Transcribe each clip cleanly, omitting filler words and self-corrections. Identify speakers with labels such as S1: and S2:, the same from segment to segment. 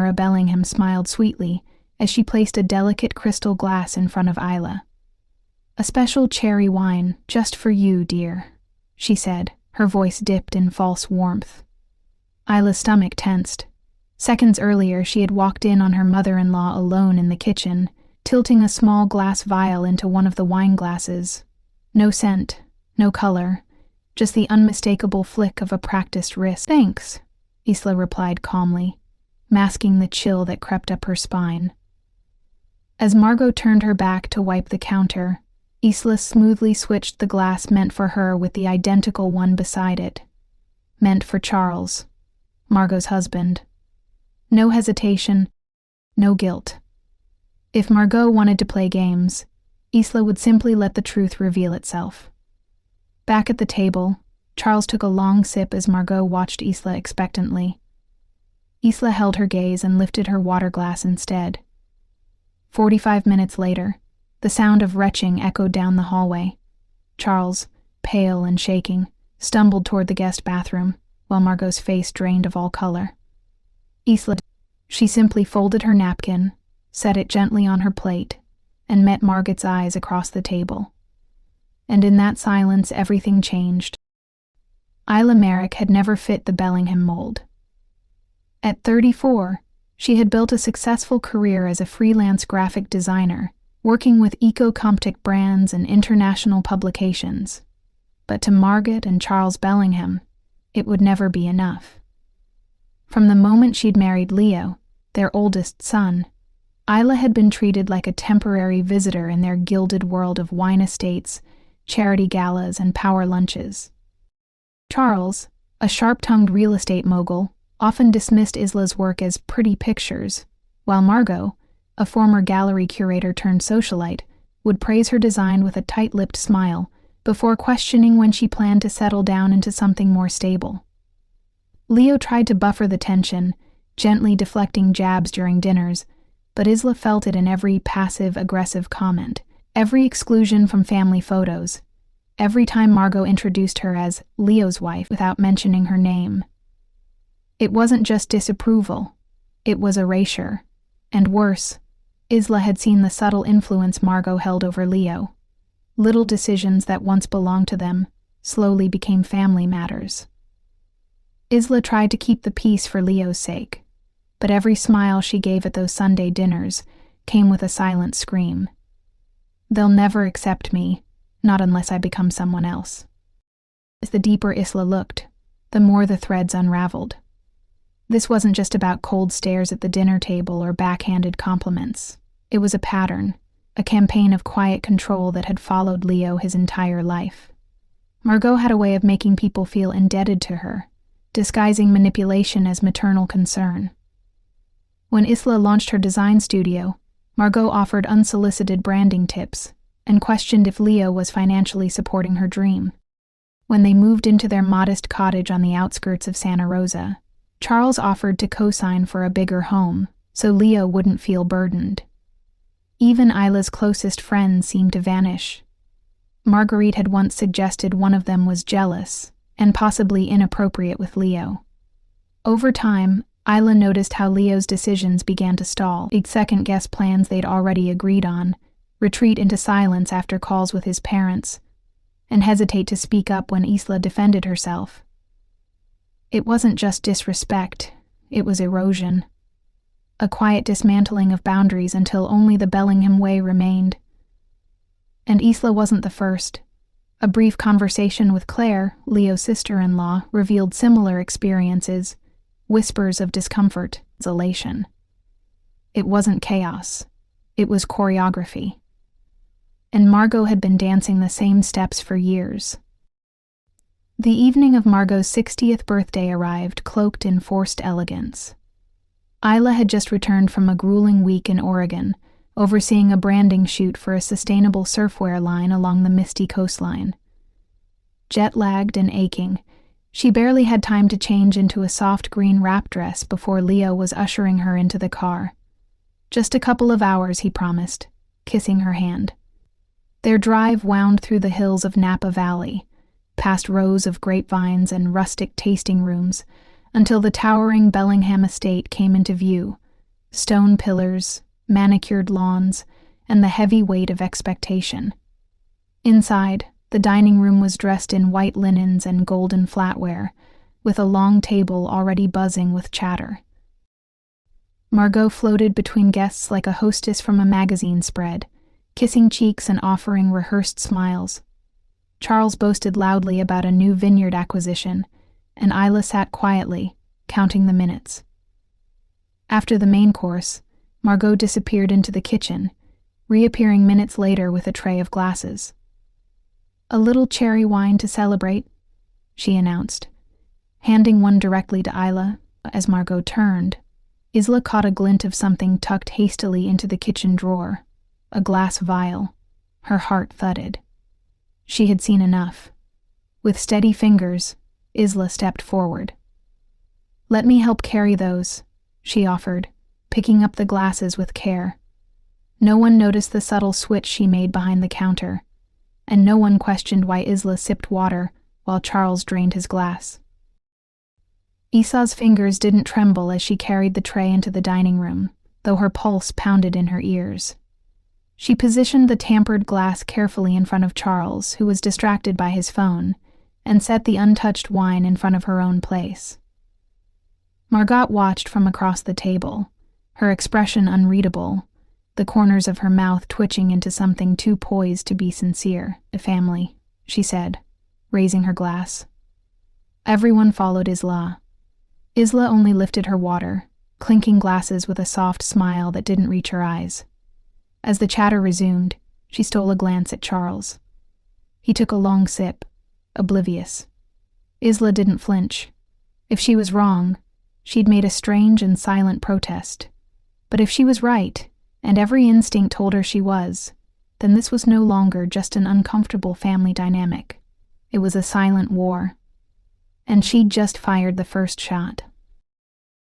S1: Mara Bellingham smiled sweetly as she placed a delicate crystal glass in front of Isla. "A special cherry wine, just for you, dear," she said, her voice dipped in false warmth. Isla's stomach tensed. Seconds earlier, she had walked in on her mother-in-law alone in the kitchen, tilting a small glass vial into one of the wine glasses. No scent, no color, just the unmistakable flick of a practiced wrist. "Thanks," Isla replied calmly, masking the chill that crept up her spine. As Margot turned her back to wipe the counter, Isla smoothly switched the glass meant for her with the identical one beside it. Meant for Charles, Margot's husband. No hesitation, no guilt. If Margot wanted to play games, Isla would simply let the truth reveal itself. Back at the table, Charles took a long sip as Margot watched Isla expectantly. Isla held her gaze and lifted her water glass instead. 45 minutes later, the sound of retching echoed down the hallway. Charles, pale and shaking, stumbled toward the guest bathroom, while Margot's face drained of all color. She simply folded her napkin, set it gently on her plate, and met Margot's eyes across the table. And in that silence, everything changed. Isla Merrick had never fit the Bellingham mold. At 34, she had built a successful career as a freelance graphic designer, working with eco-Comptic brands and international publications. But to Margot and Charles Bellingham, it would never be enough. From the moment she'd married Leo, their oldest son, Isla had been treated like a temporary visitor in their gilded world of wine estates, charity galas, and power lunches. Charles, a sharp-tongued real estate mogul, often dismissed Isla's work as pretty pictures, while Margot, a former gallery curator turned socialite, would praise her design with a tight-lipped smile before questioning when she planned to settle down into something more stable. Leo tried to buffer the tension, gently deflecting jabs during dinners, but Isla felt it in every passive-aggressive comment, every exclusion from family photos, every time Margot introduced her as Leo's wife without mentioning her name. It wasn't just disapproval, it was erasure. And worse, Isla had seen the subtle influence Margot held over Leo. Little decisions that once belonged to them slowly became family matters. Isla tried to keep the peace for Leo's sake, but every smile she gave at those Sunday dinners came with a silent scream. "They'll never accept me, not unless I become someone else." As the deeper Isla looked, the more the threads unraveled. This wasn't just about cold stares at the dinner table or backhanded compliments. It was a pattern, a campaign of quiet control that had followed Leo his entire life. Margot had a way of making people feel indebted to her, disguising manipulation as maternal concern. When Isla launched her design studio, Margot offered unsolicited branding tips and questioned if Leo was financially supporting her dream. When they moved into their modest cottage on the outskirts of Santa Rosa, Charles offered to co-sign for a bigger home, so Leo wouldn't feel burdened. Even Isla's closest friends seemed to vanish. Marguerite had once suggested one of them was jealous and possibly inappropriate with Leo. Over time, Isla noticed how Leo's decisions began to stall. He'd second-guess plans they'd already agreed on, retreat into silence after calls with his parents, and hesitate to speak up when Isla defended herself. It wasn't just disrespect, it was erosion. A quiet dismantling of boundaries until only the Bellingham way remained. And Isla wasn't the first. A brief conversation with Claire, Leo's sister-in-law, revealed similar experiences, whispers of discomfort, isolation. It wasn't chaos. It was choreography. And Margot had been dancing the same steps for years. The evening of Margot's 60th birthday arrived, cloaked in forced elegance. Isla had just returned from a grueling week in Oregon, overseeing a branding shoot for a sustainable surfwear line along the misty coastline. Jet-lagged and aching, she barely had time to change into a soft green wrap dress before Leo was ushering her into the car. "Just a couple of hours," he promised, kissing her hand. Their drive wound through the hills of Napa Valley, past rows of grapevines and rustic tasting rooms, until the towering Bellingham estate came into view, Stone pillars, manicured lawns, and the heavy weight of expectation. Inside, the dining room was dressed in white linens and golden flatware, with a long table already buzzing with chatter. Margot floated between guests like a hostess from a magazine spread, kissing cheeks and offering rehearsed smiles. Charles boasted loudly about a new vineyard acquisition, and Isla sat quietly, counting the minutes. After the main course, Margot disappeared into the kitchen, reappearing minutes later with a tray of glasses. "A little cherry wine to celebrate," she announced, handing one directly to Isla. As Margot turned, Isla caught a glint of something tucked hastily into the kitchen drawer, a glass vial. Her heart thudded. She had seen enough. With steady fingers, Isla stepped forward. "Let me help carry those," she offered, picking up the glasses with care. No one noticed the subtle switch she made behind the counter, and no one questioned why Isla sipped water while Charles drained his glass. Isa's fingers didn't tremble as she carried the tray into the dining room, though her pulse pounded in her ears. She positioned the tampered glass carefully in front of Charles, who was distracted by his phone, and set the untouched wine in front of her own place. Margot watched from across the table, her expression unreadable, the corners of her mouth twitching into something too poised to be sincere. "A family," she said, raising her glass. Everyone followed Isla. Isla only lifted her water, clinking glasses with a soft smile that didn't reach her eyes. As the chatter resumed, she stole a glance at Charles. He took a long sip, oblivious. Isla didn't flinch. If she was wrong, she'd made a strange and silent protest. But if she was right, and every instinct told her she was, then this was no longer just an uncomfortable family dynamic. It was a silent war. And she'd just fired the first shot.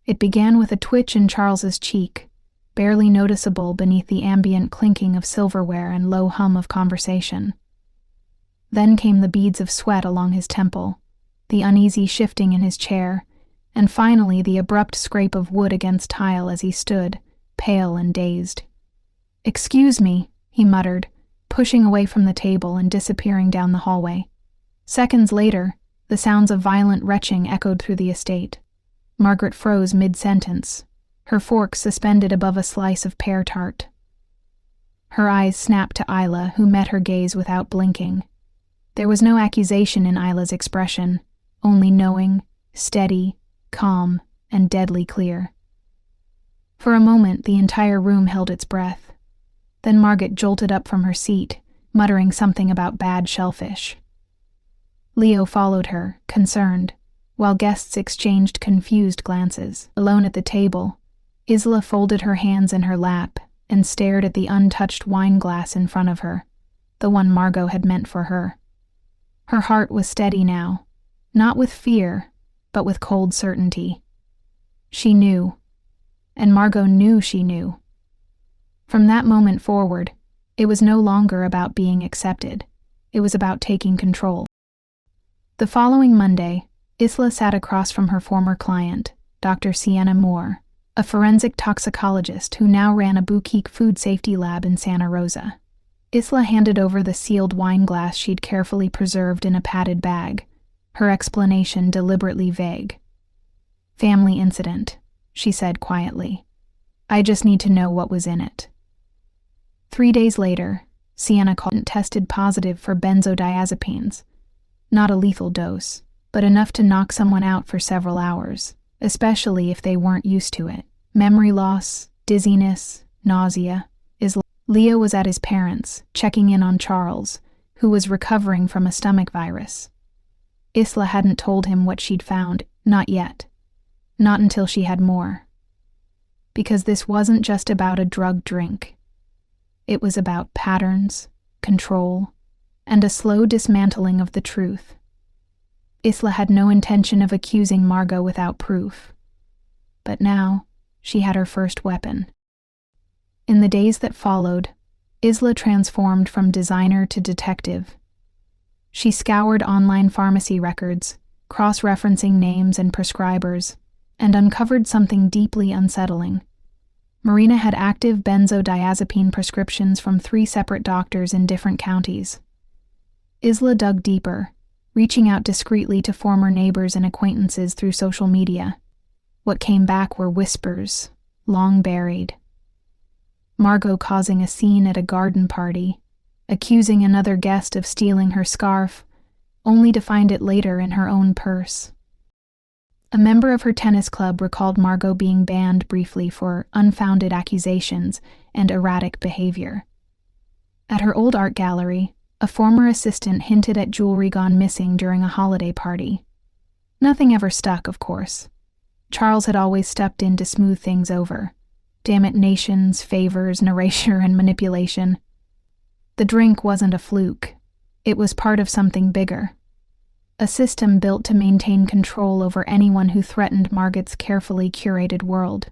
S1: It began with a twitch in Charles's cheek, barely noticeable beneath the ambient clinking of silverware and low hum of conversation. Then came the beads of sweat along his temple, the uneasy shifting in his chair, and finally the abrupt scrape of wood against tile as he stood, pale and dazed. "Excuse me," he muttered, pushing away from the table and disappearing down the hallway. Seconds later, the sounds of violent retching echoed through the estate. Margaret froze mid-sentence, her fork suspended above a slice of pear tart. Her eyes snapped to Isla, who met her gaze without blinking. There was no accusation in Isla's expression, only knowing, steady, calm, and deadly clear. For a moment, the entire room held its breath. Then Margaret jolted up from her seat, muttering something about bad shellfish. Leo followed her, concerned, while guests exchanged confused glances. Alone at the table, Isla folded her hands in her lap and stared at the untouched wine glass in front of her, the one Margot had meant for her. Her heart was steady now, not with fear, but with cold certainty. She knew, and Margot knew she knew. From that moment forward, it was no longer about being accepted. It was about taking control. The following Monday, Isla sat across from her former client, Dr. Sienna Moore, a forensic toxicologist who now ran a boutique food safety lab in Santa Rosa. Isla handed over the sealed wine glass she'd carefully preserved in a padded bag, her explanation deliberately vague. "Family incident," she said quietly. "I just need to know what was in it." 3 days later, Sienna tested positive for benzodiazepines. Not a lethal dose, but enough to knock someone out for several hours, especially if they weren't used to it. Memory loss, dizziness, nausea. Leo was at his parents', checking in on Charles, who was recovering from a stomach virus. Isla hadn't told him what she'd found, not yet. Not until she had more. Because this wasn't just about a drug drink. It was about patterns, control, and a slow dismantling of the truth. Isla had no intention of accusing Margot without proof. But now, she had her first weapon. In the days that followed, Isla transformed from designer to detective. She scoured online pharmacy records, cross-referencing names and prescribers, and uncovered something deeply unsettling. Marina had active benzodiazepine prescriptions from 3 separate doctors in different counties. Isla dug deeper, reaching out discreetly to former neighbors and acquaintances through social media. What came back were whispers, long buried. Margot causing a scene at a garden party, accusing another guest of stealing her scarf, only to find it later in her own purse. A member of her tennis club recalled Margot being banned briefly for unfounded accusations and erratic behavior. At her old art gallery, a former assistant hinted at jewelry gone missing during a holiday party. Nothing ever stuck, of course. Charles had always stepped in to smooth things over. Damnations, favors, erasure, and manipulation. The drink wasn't a fluke. It was part of something bigger. A system built to maintain control over anyone who threatened Margot's carefully curated world.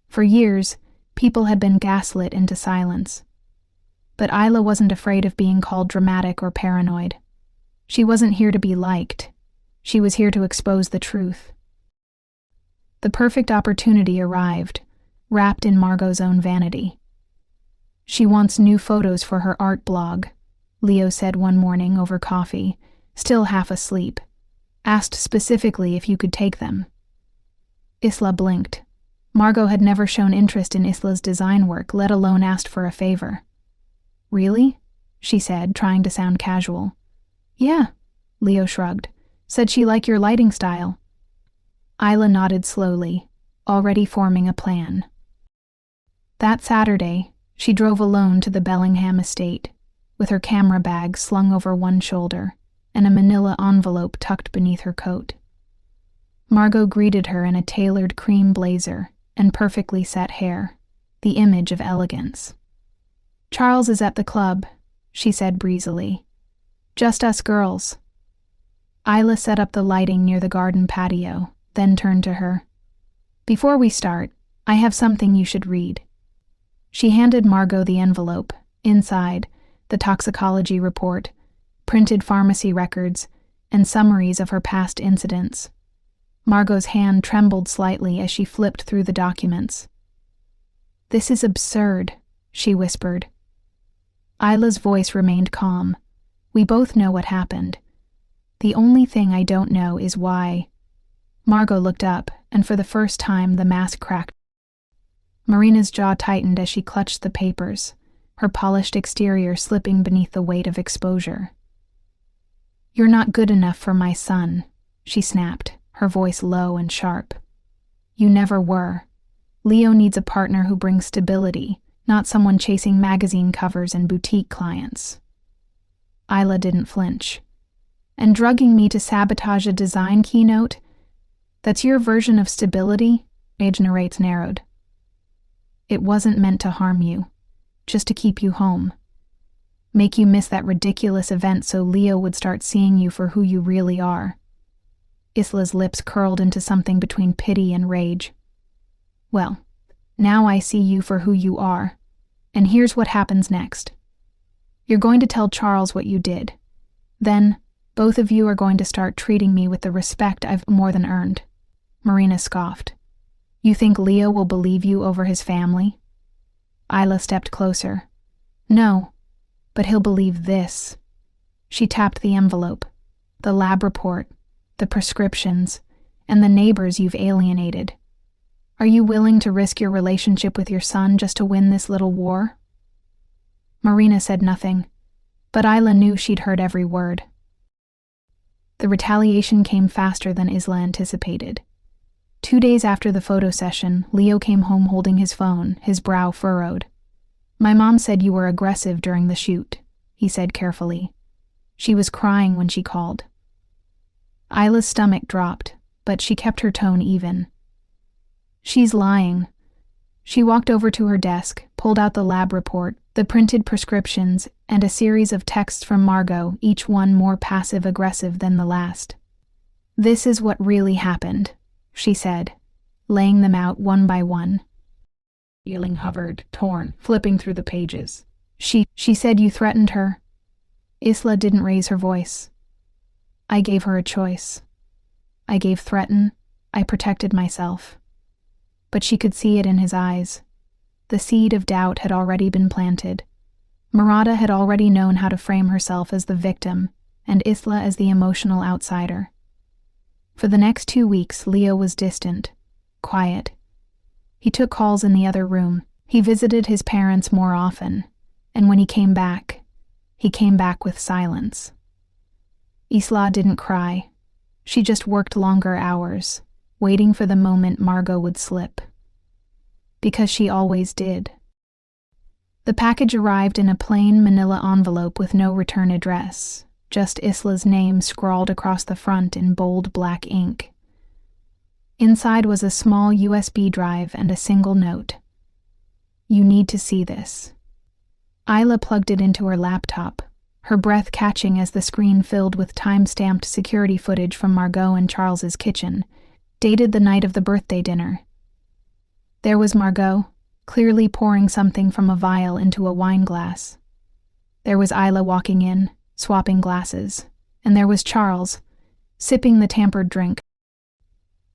S1: For years, people had been gaslit into silence. But Isla wasn't afraid of being called dramatic or paranoid. She wasn't here to be liked. She was here to expose the truth. The perfect opportunity arrived, wrapped in Margot's own vanity. "She wants new photos for her art blog," Leo said one morning over coffee, still half asleep. Asked specifically if you could take them. Isla blinked. Margot had never shown interest in Isla's design work, let alone asked for a favor. "Really?" she said, trying to sound casual. "Yeah," Leo shrugged. "Said she liked your lighting style." Isla nodded slowly, already forming a plan. That Saturday, she drove alone to the Bellingham estate, with her camera bag slung over one shoulder and a manila envelope tucked beneath her coat. Margot greeted her in a tailored cream blazer and perfectly set hair, the image of elegance. "Charles is at the club," she said breezily. "Just us girls." Isla set up the lighting near the garden patio, then turned to her. "Before we start, I have something you should read." She handed Margot the envelope. Inside, the toxicology report, printed pharmacy records, and summaries of her past incidents. Margot's hand trembled slightly as she flipped through the documents. "This is absurd," she whispered. Isla's voice remained calm. "We both know what happened. The only thing I don't know is why." Margot looked up, and for the first time the mask cracked. Marina's jaw tightened as she clutched the papers, her polished exterior slipping beneath the weight of exposure. "You're not good enough for my son," she snapped, her voice low and sharp. "You never were. Leo needs a partner who brings stability, not someone chasing magazine covers and boutique clients." Isla didn't flinch. "And drugging me to sabotage a design keynote? That's your version of stability?" Age narrates narrowed. "It wasn't meant to harm you, just to keep you home. Make you miss that ridiculous event so Leo would start seeing you for who you really are." Isla's lips curled into something between pity and rage. "Well, now I see you for who you are, and here's what happens next. You're going to tell Charles what you did. Then, both of you are going to start treating me with the respect I've more than earned." Marina scoffed. "You think Leo will believe you over his family?" Isla stepped closer. "No, but he'll believe this." She tapped the envelope. "The lab report, the prescriptions, and the neighbors you've alienated. Are you willing to risk your relationship with your son just to win this little war?" Marina said nothing, but Isla knew she'd heard every word. The retaliation came faster than Isla anticipated. 2 days after the photo session, Leo came home holding his phone, his brow furrowed. "My mom said you were aggressive during the shoot," he said carefully. "She was crying when she called." Isla's stomach dropped, but she kept her tone even. "She's lying." She walked over to her desk, pulled out the lab report, the printed prescriptions, and a series of texts from Margot, each one more passive-aggressive than the last. "This is what really happened," she said, laying them out one by one. Feeling hovered, torn, flipping through the pages. She said you threatened her." Isla didn't raise her voice. "I gave her a choice. I gave threaten, I protected myself." But she could see it in his eyes, The seed of doubt had already been planted. Murata had already known how to frame herself as the victim and Isla as the emotional outsider. For the next 2 weeks, Leo was distant, quiet. He took calls in the other room. He visited his parents more often, and when he came back with silence. Isla didn't cry. She just worked longer hours, waiting for the moment Margot would slip. Because she always did. The package arrived in a plain manila envelope with no return address, just Isla's name scrawled across the front in bold black ink. Inside was a small USB drive and a single note. "You need to see this." Isla plugged it into her laptop, her breath catching as the screen filled with time-stamped security footage from Margot and Charles's kitchen, dated the night of the birthday dinner. There was Margot, clearly pouring something from a vial into a wine glass. There was Isla walking in, swapping glasses, and there was Charles, sipping the tampered drink.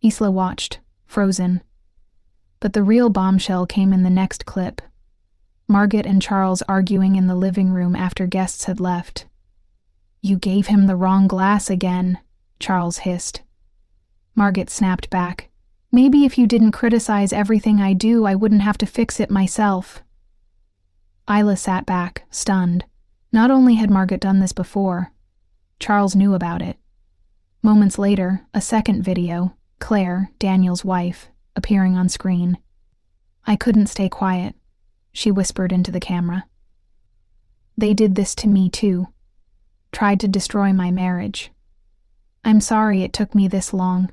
S1: Isla watched, frozen. But the real bombshell came in the next clip. Margot and Charles arguing in the living room after guests had left. "You gave him the wrong glass again," Charles hissed. Margot snapped back. "Maybe if you didn't criticize everything I do, I wouldn't have to fix it myself." Isla sat back, stunned. Not only had Margot done this before, Charles knew about it. Moments later, a second video, Claire, Daniel's wife, appearing on screen. "I couldn't stay quiet," she whispered into the camera. "They did this to me too. Tried to destroy my marriage. I'm sorry it took me this long."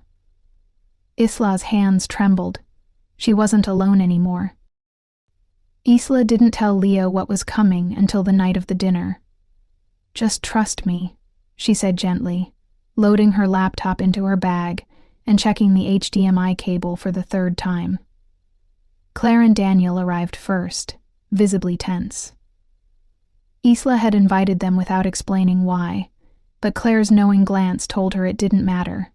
S1: Isla's hands trembled. She wasn't alone anymore. Isla didn't tell Leo what was coming until the night of the dinner. "Just trust me," she said gently, loading her laptop into her bag and checking the HDMI cable for the 3rd time. Claire and Daniel arrived first, visibly tense. Isla had invited them without explaining why, but Claire's knowing glance told her it didn't matter.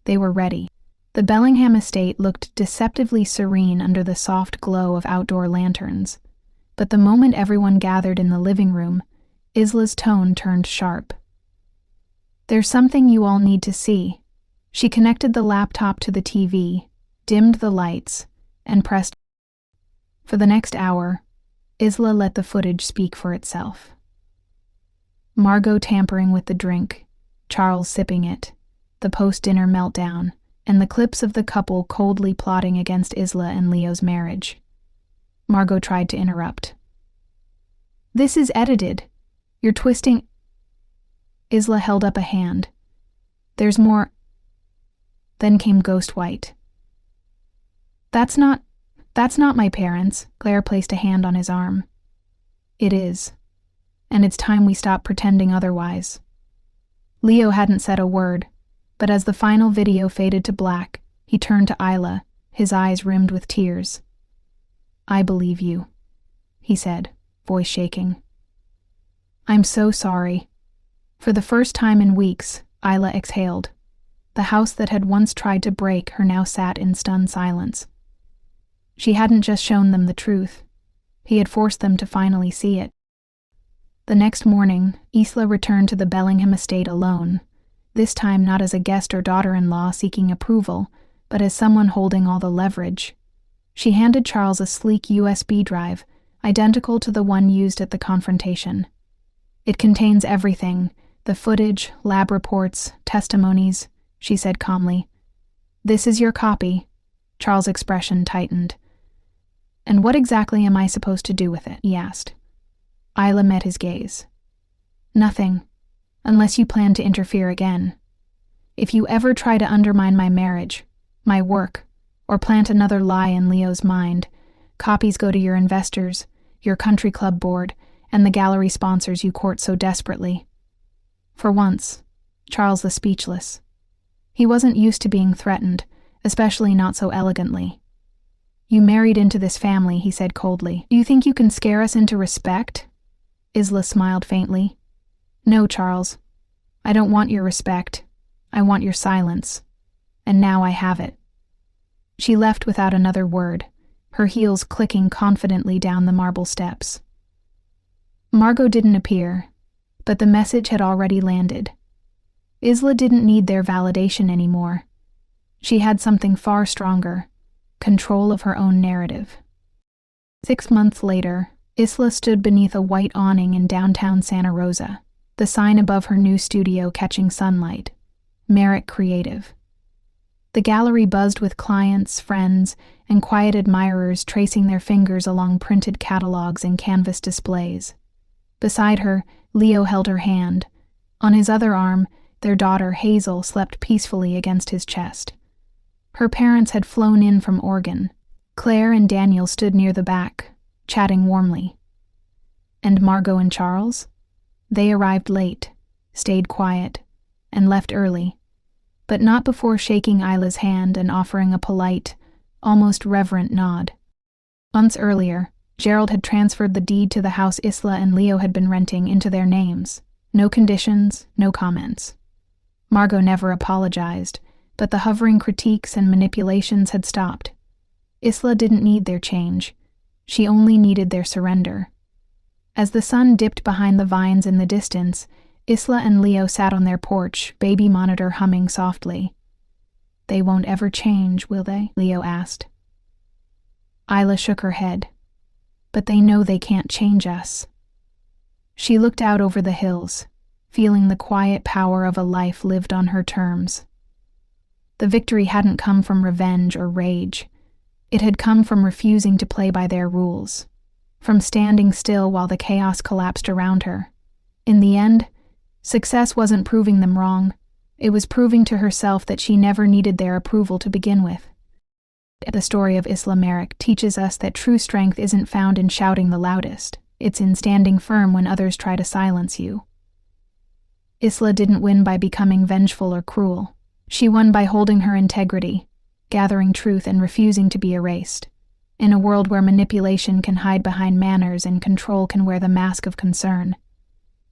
S1: They were ready. The Bellingham estate looked deceptively serene under the soft glow of outdoor lanterns, but the moment everyone gathered in the living room, Isla's tone turned sharp. "There's something you all need to see." She connected the laptop to the TV, dimmed the lights, and pressed. For the next hour, Isla let the footage speak for itself. Margot tampering with the drink, Charles sipping it, the post-dinner meltdown, and the clips of the couple coldly plotting against Isla and Leo's marriage. Margot tried to interrupt. "This is edited. You're twisting—" Isla held up a hand. "There's more—" Then came Ghost White. That's not my parents." Claire placed a hand on his arm. "It is. And it's time we stop pretending otherwise." Leo hadn't said a word, but as the final video faded to black, he turned to Isla, his eyes rimmed with tears. "I believe you," he said, voice shaking. "I'm so sorry." For the first time in weeks, Isla exhaled. The house that had once tried to break her now sat in stunned silence. She hadn't just shown them the truth. He had forced them to finally see it. The next morning, Isla returned to the Bellingham estate alone, this time not as a guest or daughter-in-law seeking approval, but as someone holding all the leverage. She handed Charles a sleek USB drive, identical to the one used at the confrontation. "It contains everything, the footage, lab reports, testimonies," she said calmly. "This is your copy." Charles' expression tightened. "And what exactly am I supposed to do with it?" he asked. Isla met his gaze. "Nothing, unless you plan to interfere again. If you ever try to undermine my marriage, my work, or plant another lie in Leo's mind, copies go to your investors, your country club board, and the gallery sponsors you court so desperately." For once, Charles was speechless. He wasn't used to being threatened, especially not so elegantly. "You married into this family," he said coldly. "Do you think you can scare us into respect?" Isla smiled faintly. "No, Charles. I don't want your respect. I want your silence. And now I have it." She left without another word, her heels clicking confidently down the marble steps. Margot didn't appear, but the message had already landed. Isla didn't need their validation anymore. She had something far stronger: control of her own narrative. 6 months later, Isla stood beneath a white awning in downtown Santa Rosa, the sign above her new studio catching sunlight: Merrick Creative. The gallery buzzed with clients, friends, and quiet admirers tracing their fingers along printed catalogs and canvas displays. Beside her, Leo held her hand. On his other arm, their daughter, Hazel, slept peacefully against his chest. Her parents had flown in from Oregon. Claire and Daniel stood near the back, chatting warmly. And Margot and Charles? They arrived late, stayed quiet, and left early, but not before shaking Isla's hand and offering a polite, almost reverent nod. Months earlier, Gerald had transferred the deed to the house Isla and Leo had been renting into their names. No conditions, no comments. Margot never apologized, but the hovering critiques and manipulations had stopped. Isla didn't need their change. She only needed their surrender. As the sun dipped behind the vines in the distance, Isla and Leo sat on their porch, baby monitor humming softly. "They won't ever change, will they?" Leo asked. Isla shook her head. "But they know they can't change us." She looked out over the hills, feeling the quiet power of a life lived on her terms. The victory hadn't come from revenge or rage. It had come from refusing to play by their rules, from standing still while the chaos collapsed around her. In the end, success wasn't proving them wrong. It was proving to herself that she never needed their approval to begin with. The story of Isla Merrick teaches us that true strength isn't found in shouting the loudest. It's in standing firm when others try to silence you. Isla didn't win by becoming vengeful or cruel. She won by holding her integrity, gathering truth and refusing to be erased. In a world where manipulation can hide behind manners and control can wear the mask of concern.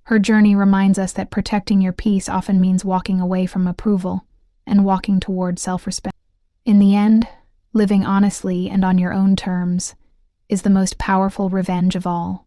S1: Her journey reminds us that protecting your peace often means walking away from approval and walking toward self-respect. In the end, living honestly and on your own terms is the most powerful revenge of all.